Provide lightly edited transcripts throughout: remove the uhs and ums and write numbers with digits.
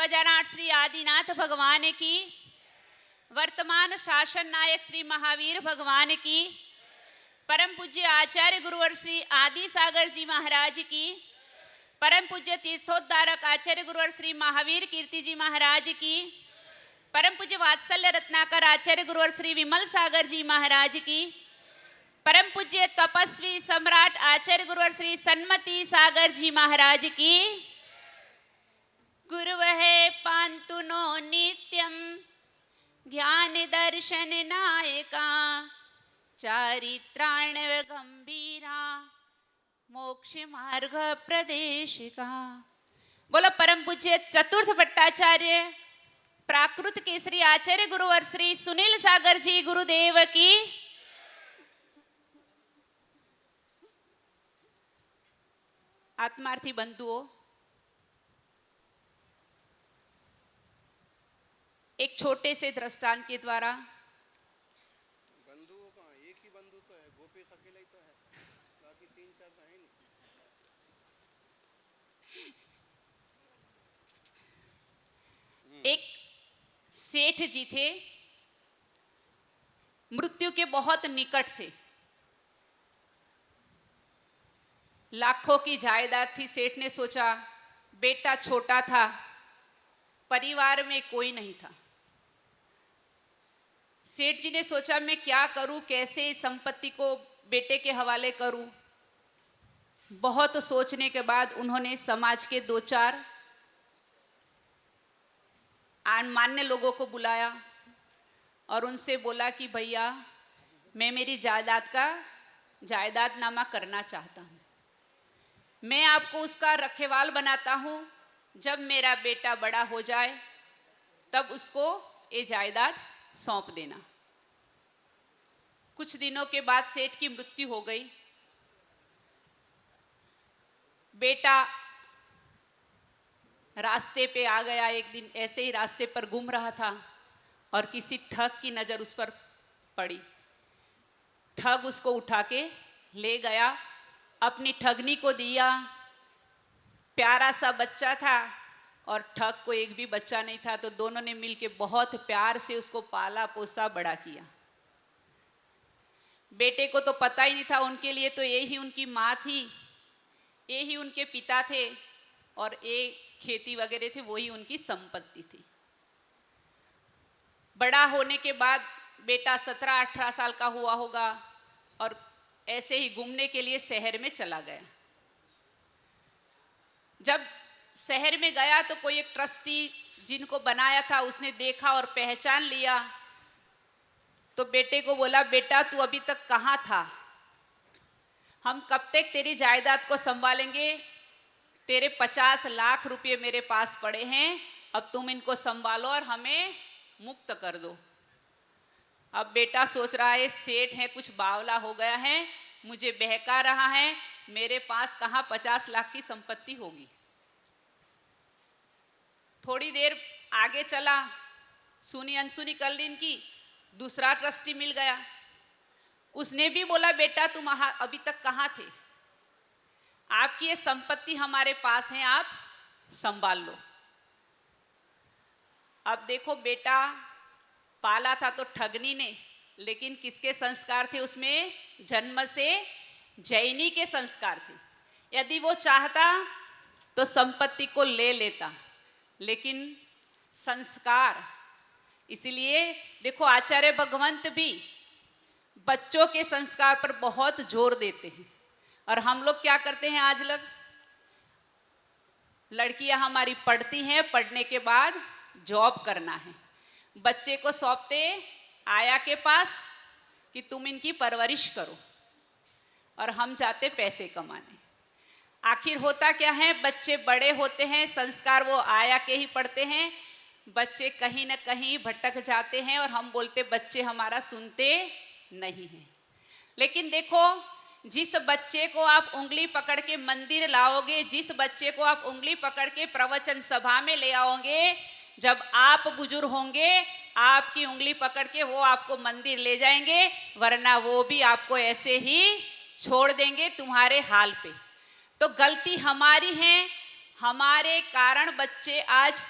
गजानन श्री आदिनाथ भगवान की, वर्तमान शासन नायक श्री महावीर भगवान की, परम पूज्य आचार्य गुरुवर श्री आदि सागर जी महाराज की, परम पूज्य तीर्थोद्धारक आचार्य गुरुवर श्री महावीर कीर्ति जी महाराज की, परम पूज्य वात्सल्य रत्नाकर आचार्य गुरुवर श्री विमल सागर जी महाराज की, परम पूज्य तपस्वी सम्राट आचार्य गुरुवर श्री सन्मति सागर जी महाराज की। गुरुवहे पांतु नो नित्यम ज्ञान दर्शन नायका, चारित्राण गंभीरा मोक्ष मार्ग प्रदेशिका। बोलो परम पूज्य चतुर्थ भट्टाचार्य प्राकृत केसरी आचार्य गुरुवर श्री सुनील सागर जी गुरुदेव की। आत्मार्थी बंधुओं, एक छोटे से दृष्टांत के द्वारा, बंधुओं का एक ही बंधु तो है, गोपेश अकेला ही तो है, बाकी 3-4 तो है नहीं। एक सेठ जी थे, मृत्यु के बहुत निकट थे। लाखों की जायदाद थी। सेठ ने सोचा, बेटा छोटा था, परिवार में कोई नहीं था। सेठ जी ने सोचा, मैं क्या करूं, कैसे इस संपत्ति को बेटे के हवाले करूं। बहुत सोचने के बाद उन्होंने समाज के 2-4 मान्य लोगों को बुलाया और उनसे बोला कि भैया, मैं मेरी जायदादनामा करना चाहता हूं। मैं आपको उसका रखेवाल बनाता हूं। जब मेरा बेटा बड़ा हो जाए तब उसको ये जायदाद सौंप देना। कुछ दिनों के बाद सेठ की मृत्यु हो गई। बेटा रास्ते पे आ गया। एक दिन ऐसे ही रास्ते पर घूम रहा था और किसी ठग की नज़र उस पर पड़ी। ठग उसको उठा के ले गया, अपनी ठगनी को दिया। प्यारा सा बच्चा था और ठग को एक भी बच्चा नहीं था, तो दोनों ने मिलके बहुत प्यार से उसको पाला पोसा बड़ा किया। बेटे को तो पता ही नहीं था, उनके लिए तो यही उनकी माँ थी, यही उनके पिता थे और ये खेती वगैरह थे, वही उनकी संपत्ति थी। बड़ा होने के बाद बेटा 17-18 साल का हुआ होगा और ऐसे ही घूमने के लिए शहर में चला गया। जब शहर में गया तो कोई एक ट्रस्टी जिनको बनाया था उसने देखा और पहचान लिया। तो बेटे को बोला, बेटा तू अभी तक कहाँ था? हम कब तक तेरी जायदाद को संभालेंगे? तेरे 50 लाख रुपए मेरे पास पड़े हैं, अब तुम इनको संभालो और हमें मुक्त कर दो। अब बेटा सोच रहा है, सेठ है, कुछ बावला हो गया है, मुझे बहका रहा है, मेरे पास कहाँ 50 लाख की संपत्ति होगी। थोड़ी देर आगे चला, सुनी अनसुनी कर ली इनकी, दूसरा ट्रस्टी मिल गया। उसने भी बोला, बेटा तुम अभी तक कहाँ थे? आपकी ये संपत्ति हमारे पास है, आप संभाल लो। अब देखो, बेटा पाला था तो ठगनी ने, लेकिन किसके संस्कार थे उसमें? जन्म से जैनी के संस्कार थे। यदि वो चाहता तो संपत्ति को ले लेता, लेकिन संस्कार। इसलिए देखो, आचार्य भगवंत भी बच्चों के संस्कार पर बहुत जोर देते हैं। और हम लोग क्या करते हैं आज लोग? लड़कियां हमारी पढ़ती हैं, पढ़ने के बाद जॉब करना है, बच्चे को सौंपते आया के पास कि तुम इनकी परवरिश करो, और हम जाते पैसे कमाने। आखिर होता क्या है, बच्चे बड़े होते हैं, संस्कार वो आया के ही पढ़ते हैं, बच्चे कहीं न कहीं भटक जाते हैं और हम बोलते बच्चे हमारा सुनते नहीं हैं। लेकिन देखो, जिस बच्चे को आप उंगली पकड़ के मंदिर लाओगे, जिस बच्चे को आप उंगली पकड़ के प्रवचन सभा में ले आओगे, जब आप बुजुर्ग होंगे आपकी उंगली पकड़ के वो आपको मंदिर ले जाएंगे, वरना वो भी आपको ऐसे ही छोड़ देंगे तुम्हारे हाल पे। तो गलती हमारी है, हमारे कारण बच्चे आज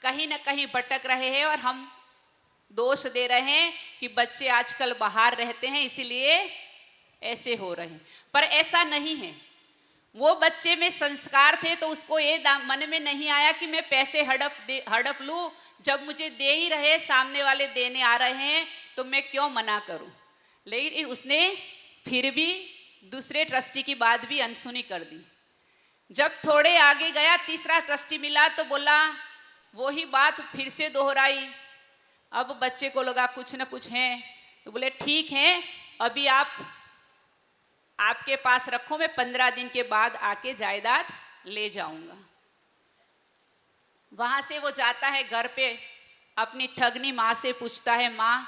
कहीं ना कहीं भटक रहे हैं और हम दोष दे रहे हैं कि बच्चे आजकल बाहर रहते हैं इसीलिए ऐसे हो रहे हैं, पर ऐसा नहीं है। वो बच्चे में संस्कार थे तो उसको ये मन में नहीं आया कि मैं पैसे हड़प लूं, जब मुझे दे ही रहे, सामने वाले देने आ रहे हैं तो मैं क्यों मना करूं। लेकिन उसने फिर भी दूसरे ट्रस्टी की बात भी अनसुनी कर दी। जब थोड़े आगे गया, तीसरा ट्रस्टी मिला तो बोला, वही बात फिर से दोहराई। अब बच्चे को लगा कुछ न कुछ है, तो बोले ठीक है, अभी आपके पास रखो, मैं 15 दिन के बाद आके जायदाद ले जाऊंगा। वहां से वो जाता है घर पे, अपनी ठगनी माँ से पूछता है, माँ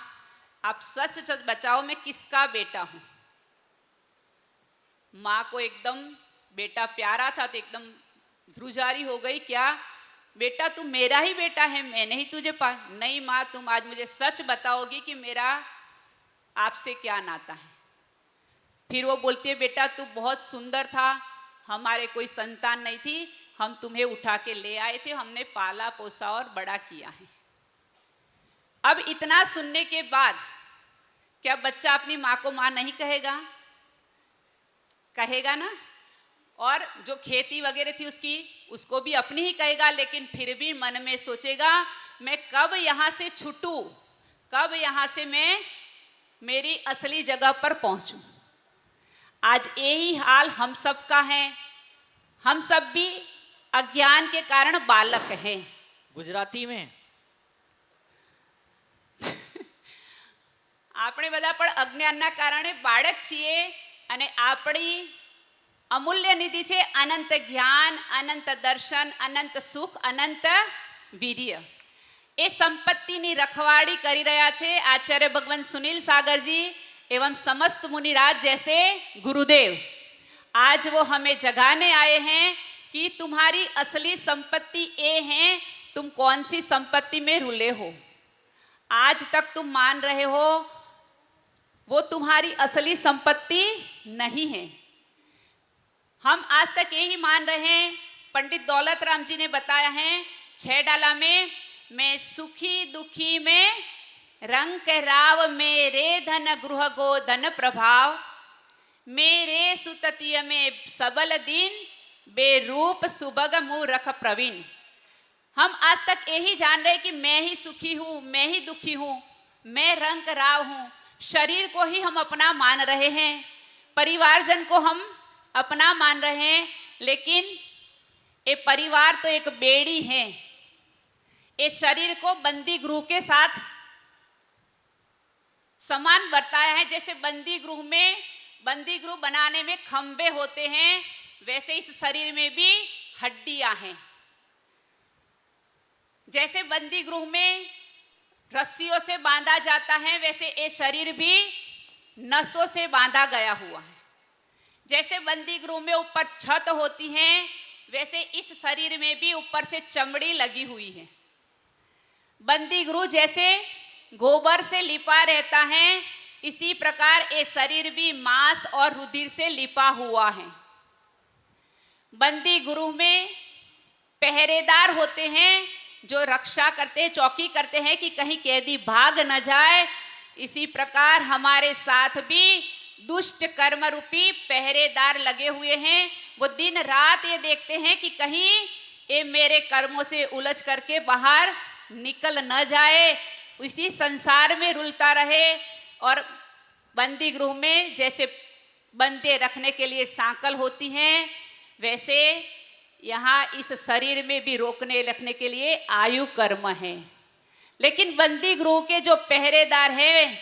आप सच सच बताओ मैं किसका बेटा हूं। माँ को एकदम बेटा प्यारा था तो एकदम ध्रुजारी हो गई, क्या बेटा तू मेरा ही बेटा है, मैंने ही तुझे नहीं माँ, तुम आज मुझे सच बताओगी कि मेरा आपसे क्या नाता है। फिर वो बोलती है, बेटा तू बहुत सुंदर था, हमारे कोई संतान नहीं थी, हम तुम्हें उठा के ले आए थे, हमने पाला पोसा और बड़ा किया है। अब इतना सुनने के बाद क्या बच्चा अपनी माँ को माँ नहीं कहेगा? कहेगा ना। और जो खेती वगैरह थी उसको भी अपनी ही कहेगा, लेकिन फिर भी मन में सोचेगा मैं कब यहाँ से छूटूं, कब यहाँ से मैं मेरी असली जगह पर पहुंचूं। आज यही हाल हम सब का है। हम सब भी अज्ञान के कारण बालक हैं। गुजराती में આપણે બધા પણ અજ્ઞાનના કારણે બાળક છીએ અને આપણી અમૂલ્ય નિધિ છે અનંત જ્ઞાન, અનંત દર્શન, અનંત સુખ, અનંત વીર્ય। એ સંપત્તિની રખવાડી કરી રહ્યા છે આચાર્ય ભગવાન સુनील सागर जी एवं समस्त मुनिराज जैसे गुरुदेव। आज वो हमें जगाने आए हैं कि तुम्हारी असली संपत्ति ये है, तुम कौन सी संपत्ति में रुले हो। आज तक तुम मान रहे हो वो तुम्हारी असली संपत्ति नहीं है। हम आज तक यही मान रहे हैं। पंडित दौलत राम जी ने बताया है 6 डाला में, मैं सुखी दुखी में रंग राव, मेरे धन गृह गो धन प्रभाव, मेरे सुततिय में सबल दिन, बेरूप सुबग मुँह रख प्रवीण। हम आज तक यही जान रहे कि मैं ही सुखी हूँ, मैं ही दुखी हूँ, मैं रंग राव हूँ। शरीर को ही हम अपना मान रहे हैं, परिवारजन को हम अपना मान रहे हैं, लेकिन ये परिवार तो एक बेड़ी है। ये शरीर को बंदी गृह के साथ समान बरताया है। जैसे बंदी गृह बनाने में खंबे होते हैं, वैसे इस शरीर में भी हड्डियां हैं। जैसे बंदी गृह में रस्सियों से बांधा जाता है, वैसे ये शरीर भी नसों से बांधा गया हुआ है। जैसे बंदी गृह में ऊपर छत होती है, वैसे इस शरीर में भी ऊपर से चमड़ी लगी हुई है। बंदी गृह जैसे गोबर से लिपा रहता है, इसी प्रकार ये शरीर भी मांस और रुधिर से लिपा हुआ है। बंदी गृह में पहरेदार होते हैं जो रक्षा करते हैं, चौकी करते हैं कि कहीं कैदी भाग न जाए। इसी प्रकार हमारे साथ भी दुष्ट कर्म रूपी पहरेदार लगे हुए हैं। वो दिन रात ये देखते हैं कि कहीं ये मेरे कर्मों से उलझ करके बाहर निकल न जाए, इसी संसार में रुलता रहे। और बंदी गृह में जैसे बंदे रखने के लिए सांकल होती हैं, वैसे यहाँ इस शरीर में भी रोकने रखने के लिए आयु कर्म है। लेकिन बंदी गृह के जो पहरेदार हैं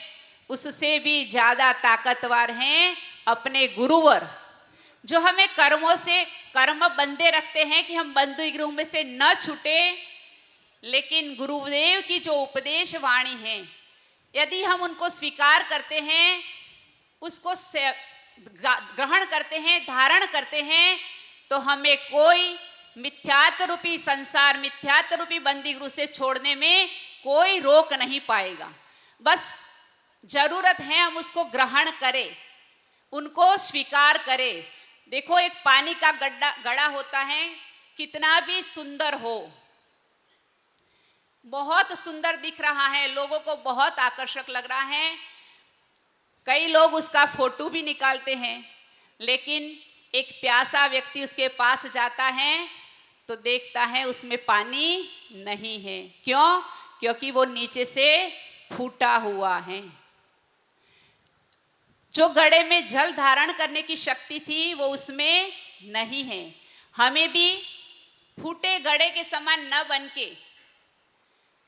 उससे भी ज़्यादा ताकतवर हैं अपने गुरुवर, जो हमें कर्मों से कर्म बंदे रखते हैं कि हम बंदी गृह में से न छूटे। लेकिन गुरुदेव की जो उपदेश वाणी है, यदि हम उनको स्वीकार करते हैं, उसको ग्रहण करते हैं, धारण करते हैं, तो हमें कोई मिथ्यात्व रूपी संसार, मिथ्यात्व रूपी बंदी गृह से छोड़ने में कोई रोक नहीं पाएगा। बस जरूरत है हम उसको ग्रहण करें, उनको स्वीकार करें। देखो, एक पानी का गड्ढा गड़ा होता है, कितना भी सुंदर हो, बहुत सुंदर दिख रहा है, लोगों को बहुत आकर्षक लग रहा है। कई लोग उसका फोटो भी निकालते हैं, लेकिन एक प्यासा व्यक्ति उसके पास जाता है तो देखता है उसमें पानी नहीं है। क्यों? क्योंकि वो नीचे से फूटा हुआ है। जो घड़े में जल धारण करने की शक्ति थी वो उसमें नहीं है। हमें भी फूटे घड़े के समान न बनके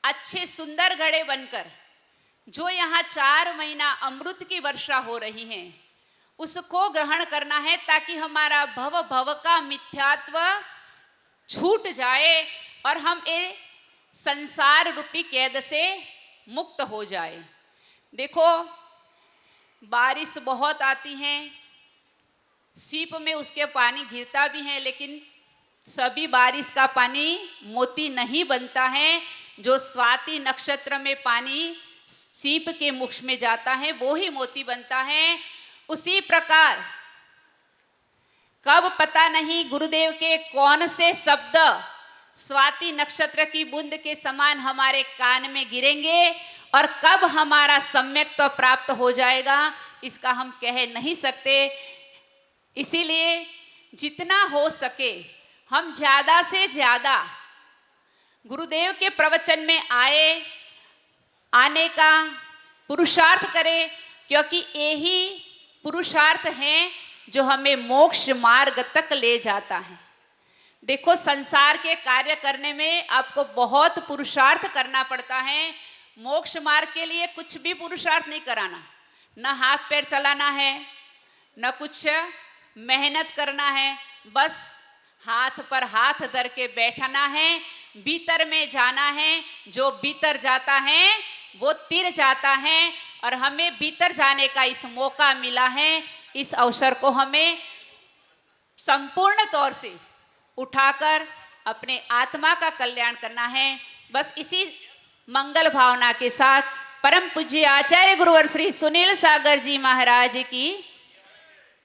अच्छे सुंदर घड़े बनकर, जो यहाँ 4 महीना अमृत की वर्षा हो रही है, उसको ग्रहण करना है, ताकि हमारा भव भव का मिथ्यात्व छूट जाए और हम ये संसार रूपी कैद से मुक्त हो जाए। देखो, बारिश बहुत आती है, सीप में उसके पानी गिरता भी है, लेकिन सभी बारिश का पानी मोती नहीं बनता है। जो स्वाति नक्षत्र में पानी सीप के मुख में जाता है वो ही मोती बनता है। उसी प्रकार कब पता नहीं गुरुदेव के कौन से शब्द स्वाति नक्षत्र की बूंद के समान हमारे कान में गिरेंगे और कब हमारा सम्यक्त्व प्राप्त हो जाएगा, इसका हम कह नहीं सकते। इसीलिए जितना हो सके हम ज़्यादा से ज़्यादा गुरुदेव के प्रवचन में आने का पुरुषार्थ करें, क्योंकि यही पुरुषार्थ हैं जो हमें मोक्ष मार्ग तक ले जाता है। देखो, संसार के कार्य करने में आपको बहुत पुरुषार्थ करना पड़ता है। मोक्ष मार्ग के लिए कुछ भी पुरुषार्थ नहीं कराना, न हाथ पैर चलाना है, न कुछ मेहनत करना है, बस हाथ पर हाथ धर के बैठना है, भीतर में जाना है। जो भीतर जाता है वो तिर जाता है, और हमें भीतर जाने का इस मौका मिला है। इस अवसर को हमें संपूर्ण तौर से उठाकर अपने आत्मा का कल्याण करना है। बस इसी मंगल भावना के साथ परम पूज्य आचार्य गुरुवर श्री सुनील सागर जी महाराज की